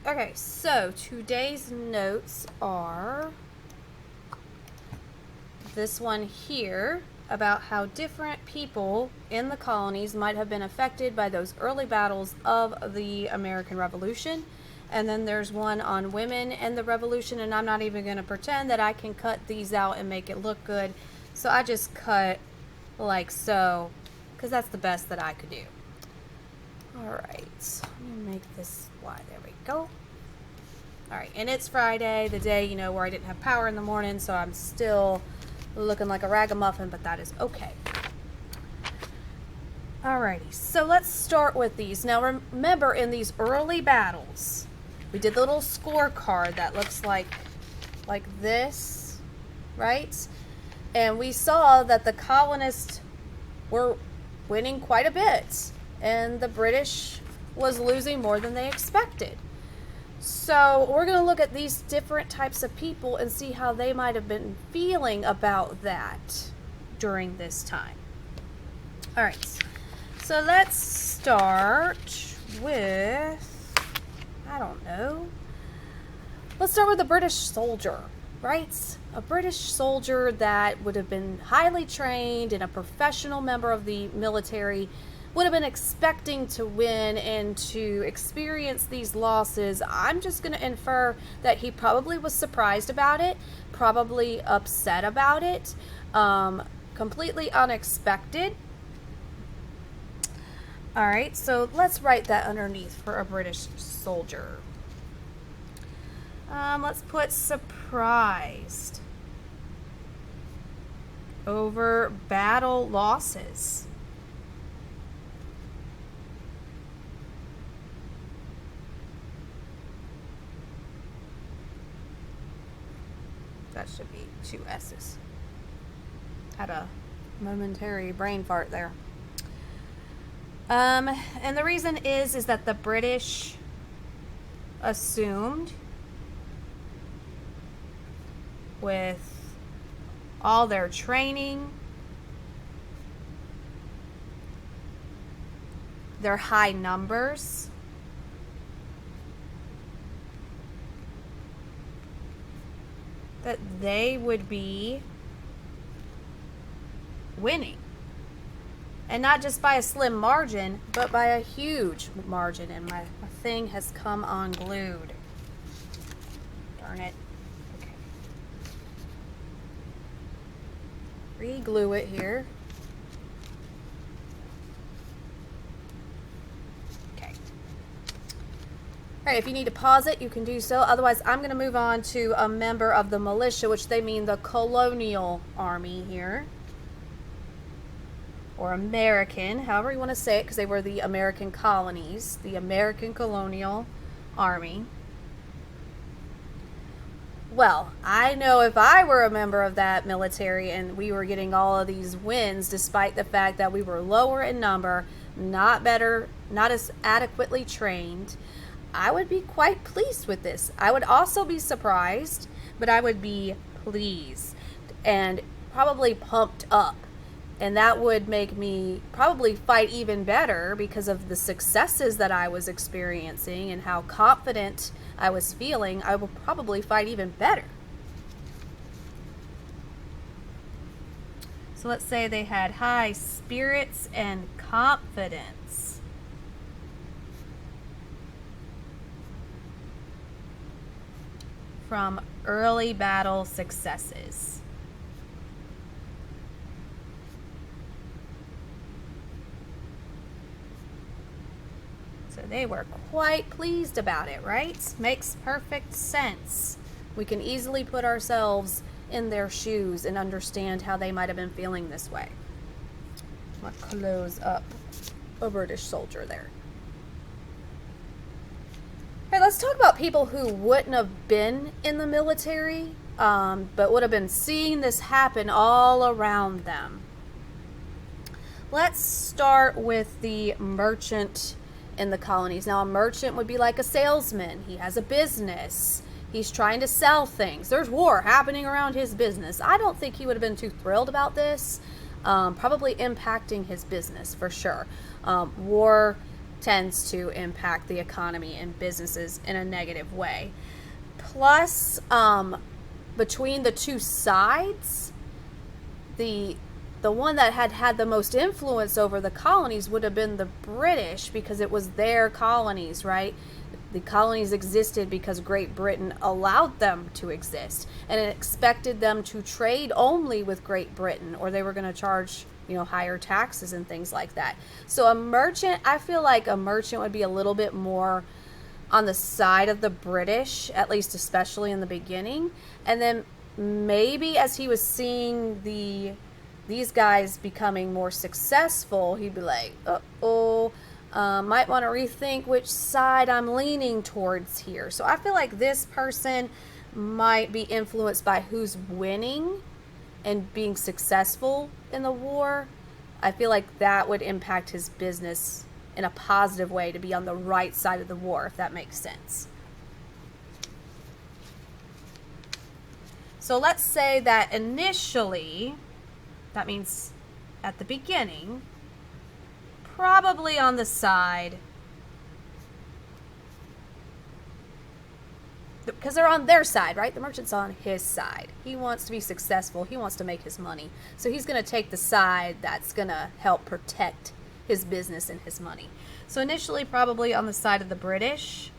Okay, so today's notes are this one here about how different people in the colonies might have been affected by those early battles of the American Revolution. And then there's one on women and the revolution, and I'm not even going to pretend that I can cut these out and make it look good. So I just cut like so, because that's the best that I could do. All right, let me make this wide. There we go. All right, and it's Friday, the day, where I didn't have power in the morning, so I'm still looking like a ragamuffin, but that is okay. Alrighty, so let's start with these. Now remember, in these early battles, we did the little scorecard that looks like this, right? And we saw that the colonists were winning quite a bit, and the British was losing more than they expected. So we're going to look at these different types of people and see how they might have been feeling about that during this time. All right, so let's start with, let's start with a British soldier, right? A British soldier that would have been highly trained and a professional member of the military, would have been expecting to win and to experience these losses. I'm just going to infer that he probably was surprised about it, probably upset about it, completely unexpected. All right, so let's write that underneath for a British soldier. Let's put surprised over battle losses. That should be 2 S's. Had a momentary brain fart there. And the reason is that the British assumed, with all their training, their high numbers, that they would be winning. And not just by a slim margin, but by a huge margin. And my thing has come unglued. Darn it. Okay. Re-glue it here. All right, if you need to pause it, you can do so. Otherwise, I'm going to move on to a member of the militia, which they mean the Colonial Army here. Or American, however you want to say it, because they were the American colonies, the American Colonial Army. Well, I know if I were a member of that military and we were getting all of these wins, despite the fact that we were lower in number, not as adequately trained, I would be quite pleased with this. I would also be surprised, but I would be pleased and probably pumped up. And that would make me probably fight even better because of the successes that I was experiencing and how confident I was feeling. I will probably fight even better. So let's say they had high spirits and confidence. From early battle successes. So they were quite pleased about it, right? Makes perfect sense. We can easily put ourselves in their shoes and understand how they might have been feeling this way. I'm gonna close up a British soldier there. All right, let's talk about people who wouldn't have been in the military, but would have been seeing this happen all around them. Let's start with the merchant in the colonies. Now, a merchant would be like a salesman. He has a business. He's trying to sell things. There's war happening around his business. I don't think he would have been too thrilled about this. Probably impacting his business for sure. War tends to impact the economy and businesses in a negative way. Plus, between the two sides, the one that had the most influence over the colonies would have been the British, because it was their colonies, right? The colonies existed because Great Britain allowed them to exist, and it expected them to trade only with Great Britain, or they were going to charge, higher taxes and things like that. So a merchant, I feel like a merchant would be a little bit more on the side of the British, at least especially in the beginning. And then maybe as he was seeing these guys becoming more successful, he'd be like, might want to rethink which side I'm leaning towards here. So I feel like this person might be influenced by who's winning and being successful in the war. I feel like that would impact his business in a positive way, to be on the right side of the war, if that makes sense. So let's say that initially, that means at the beginning, probably on the side, because they're on their side, right? The merchant's on his side. He wants to be successful. He wants to make his money. So he's going to take the side that's going to help protect his business and his money. So initially, probably on the side of the British.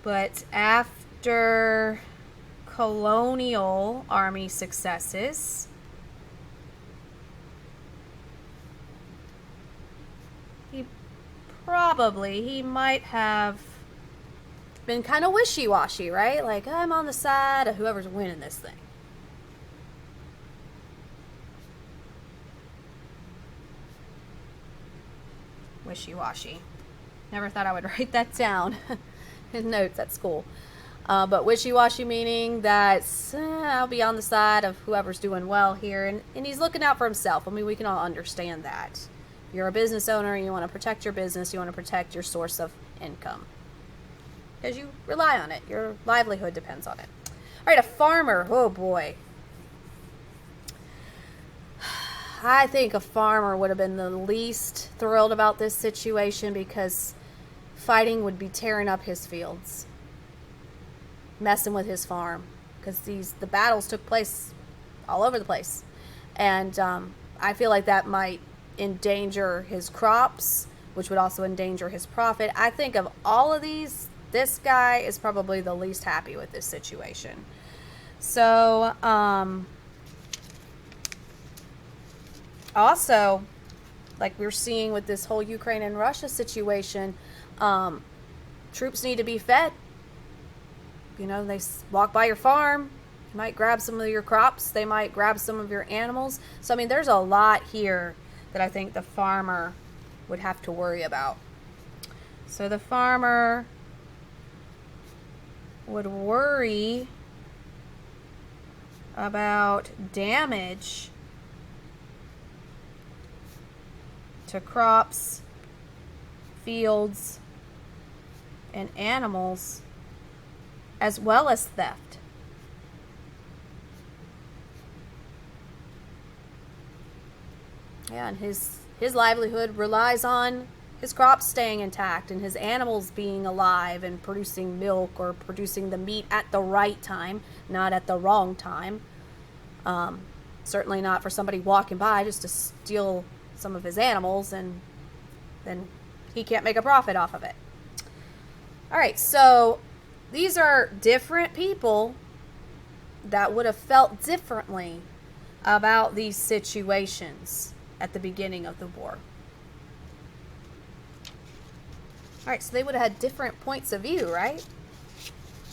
But after Colonial Army successes, he might have been kind of wishy-washy, right? Like, I'm on the side of whoever's winning this thing. Wishy-washy. Never thought I would write that down in notes at school. But wishy-washy meaning that I'll be on the side of whoever's doing well here. And he's looking out for himself. I mean, we can all understand that. If you're a business owner, you want to protect your business. You want to protect your source of income, because you rely on it. Your livelihood depends on it. All right, a farmer. Oh, boy. I think a farmer would have been the least thrilled about this situation, because fighting would be tearing up his fields, messing with his farm, because the battles took place all over the place. And I feel like that might endanger his crops, which would also endanger his profit. I think of all of these, this guy is probably the least happy with this situation. So, also, like we're seeing with this whole Ukraine and Russia situation, troops need to be fed. They walk by your farm, you might grab some of your crops, they might grab some of your animals. So, I mean, there's a lot here that I think the farmer would have to worry about. So the farmer would worry about damage to crops, fields, and animals, as well as theft. Yeah, and his livelihood relies on his crops staying intact and his animals being alive and producing milk or producing the meat at the right time, not at the wrong time. Certainly not for somebody walking by just to steal some of his animals, and then he can't make a profit off of it. All right, so these are different people that would have felt differently about these situations at the beginning of the war. All right, so they would have had different points of view, right?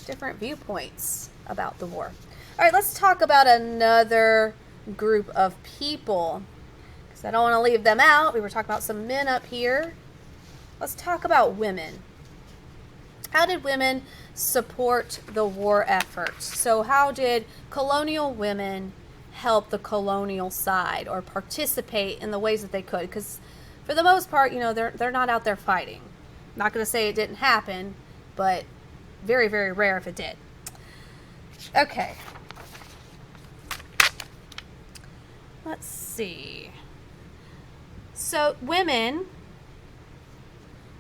Different viewpoints about the war. All right, let's talk about another group of people, because I don't want to leave them out. We were talking about some men up here. Let's talk about women. How did women support the war effort? So how did colonial women help the colonial side or participate in the ways that they could? Because for the most part, they're not out there fighting. I'm not going to say it didn't happen, but very, very rare if it did. Okay. Let's see. So women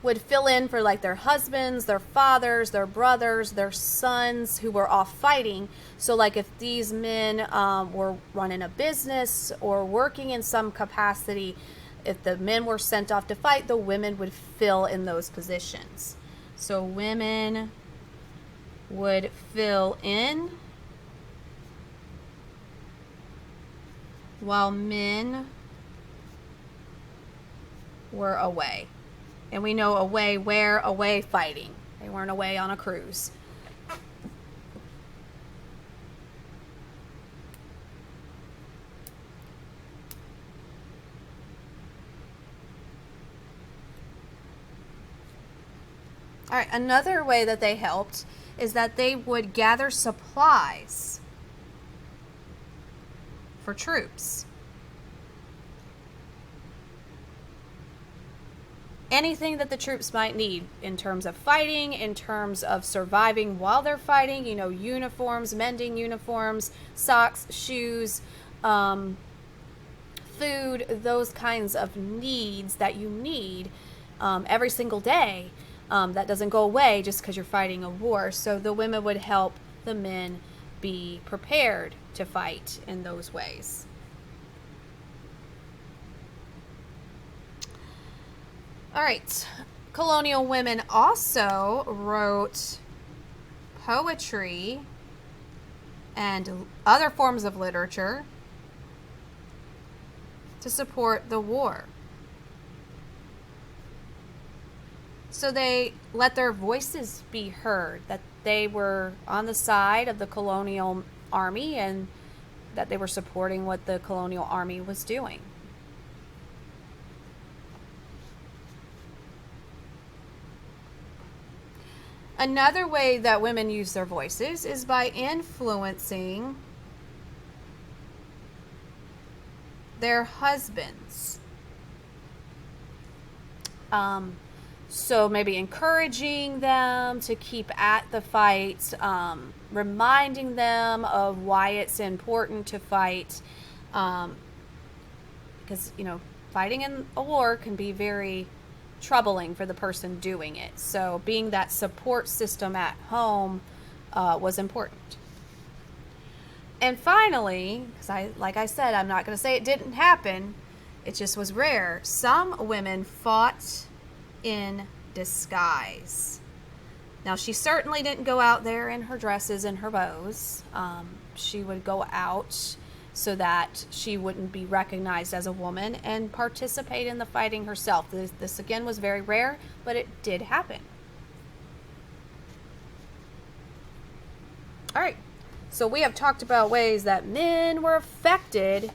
would fill in for like their husbands, their fathers, their brothers, their sons who were off fighting. So like if these men were running a business or working in some capacity, if the men were sent off to fight, the women would fill in those positions. So women would fill in while men were away. And we know away where? Away fighting. They weren't away on a cruise. All right, another way that they helped is that they would gather supplies for troops. Anything that the troops might need in terms of fighting, in terms of surviving while they're fighting, you know, uniforms, mending uniforms, socks, shoes, food, those kinds of needs that you need every single day. That doesn't go away just because you're fighting a war. So the women would help the men be prepared to fight in those ways. All right. Colonial women also wrote poetry and other forms of literature to support the war. So they let their voices be heard, that they were on the side of the Colonial Army and that they were supporting what the Colonial Army was doing. Another way that women use their voices is by influencing their husbands. So maybe encouraging them to keep at the fight, reminding them of why it's important to fight, because, you know, fighting in a war can be very troubling for the person doing it. So being that support system at home was important. And finally, because like I said, I'm not going to say it didn't happen, it just was rare. Some women fought in disguise. Now, she certainly didn't go out there in her dresses and her bows. She would go out so that she wouldn't be recognized as a woman and participate in the fighting herself. This again was very rare, but it did happen. All right, so we have talked about ways that men were affected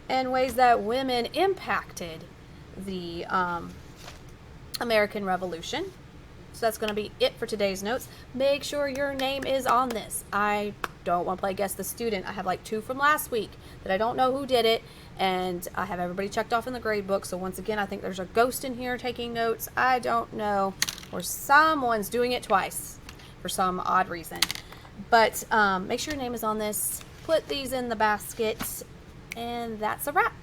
and ways that women impacted the American Revolution. So that's going to be it for today's notes. Make sure your name is on this. I don't want to play Guess the Student. I have like 2 from last week that I don't know who did it, and I have everybody checked off in the grade book. So once again, I think there's a ghost in here taking notes. I don't know, or someone's doing it twice for some odd reason. But make sure your name is on this. Put these in the basket, and that's a wrap.